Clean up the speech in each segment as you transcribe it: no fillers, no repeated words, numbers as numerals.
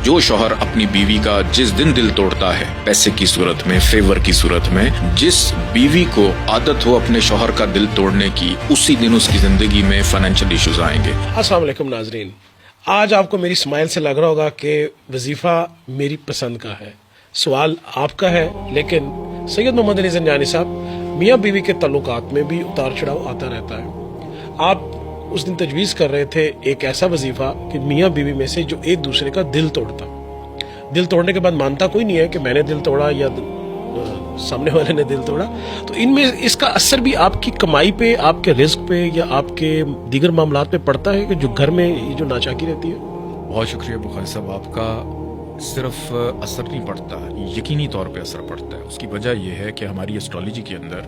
جو شوہر اپنی بیوی کا جس دن دل توڑتا ہے پیسے کی صورت میں، فیور کی صورت میں، جس بیوی کو عادت ہو اپنے شوہر کا دل توڑنے کی، اسی دن اس کی زندگی میں فائنینشیل ایشوز آئیں گے۔ السلام علیکم ناظرین، آج آپ کو میری سمائل سے لگ رہا ہوگا کہ وظیفہ میری پسند کا ہے، سوال آپ کا ہے، لیکن سید محمد علی زنجانی صاحب، میاں بیوی کے تعلقات میں بھی اتار چڑھاؤ آتا رہتا ہے۔ آپ اس دن تجویز کر رہے تھے ایک ایسا وظیفہ کہ میاں بیوی میں سے جو ایک دوسرے کا دل توڑتا، دل توڑنے کے بعد مانتا کوئی نہیں ہے کہ میں نے دل توڑا یا سامنے والے نے دل توڑا، تو ان میں اس کا اثر بھی آپ کی کمائی پہ، آپ کے رزق پہ یا آپ کے دیگر معاملات پہ پڑتا ہے کہ جو گھر میں یہ جو ناچاکی رہتی ہے؟ بہت شکریہ بخاری صاحب، آپ کا صرف اثر نہیں پڑتا، یقینی طور پہ اثر پڑتا ہے۔ اس کی وجہ یہ ہے کہ ہماری اسٹرالوجی کے اندر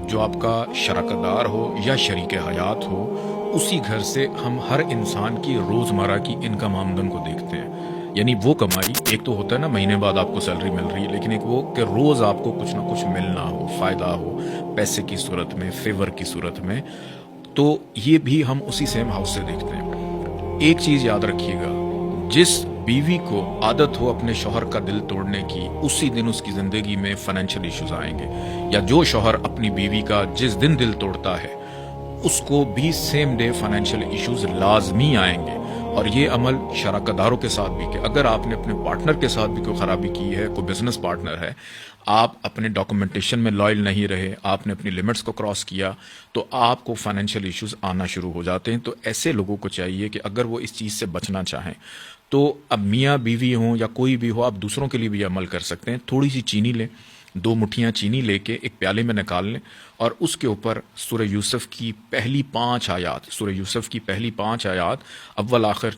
جو آپ کا شراکت دار ہو یا شریک حیات ہو، اسی گھر سے ہم ہر انسان کی روزمرہ کی انکم آمدن کو دیکھتے ہیں۔ یعنی وہ کمائی، ایک تو ہوتا ہے نا مہینے بعد آپ کو سیلری مل رہی ہے، لیکن ایک وہ کہ روز آپ کو کچھ نہ کچھ ملنا ہو، فائدہ ہو، پیسے کی صورت میں، فیور کی صورت میں، تو یہ بھی ہم اسی سیم ہاؤس سے دیکھتے ہیں۔ ایک چیز یاد رکھیے گا، جس بیوی کو عادت ہو اپنے شوہر کا دل توڑنے کی، اسی دن اس کی زندگی میں فائنینشیل ایشوز آئیں گے، یا جو شوہر اپنی بیوی کا جس دن دل توڑتا ہے اس کو بھی سیم ڈے فائنینشیل ایشوز لازمی آئیں گے۔ اور یہ عمل شراکت داروں کے ساتھ بھی، کہ اگر آپ نے اپنے پارٹنر کے ساتھ بھی کوئی خرابی کی ہے، کوئی بزنس پارٹنر ہے، آپ اپنے ڈاکومنٹیشن میں لائل نہیں رہے، آپ نے اپنی لمٹس کو کراس کیا، تو آپ کو فائنینشیل ایشوز آنا شروع ہو جاتے ہیں۔ تو ایسے لوگوں کو چاہیے کہ اگر وہ اس چیز سے بچنا چاہیں تو اب میاں بیوی ہوں یا کوئی بھی ہو، آپ دوسروں کے لیے بھی عمل کر سکتے ہیں۔ تھوڑی سی چینی لیں، 2 مٹھیاں چینی لے کے ایک پیالے میں نکال لیں، اور اس کے اوپر سورہ یوسف کی پہلی 5 آیات، سورہ یوسف کی پہلی 5 آیات اول آخر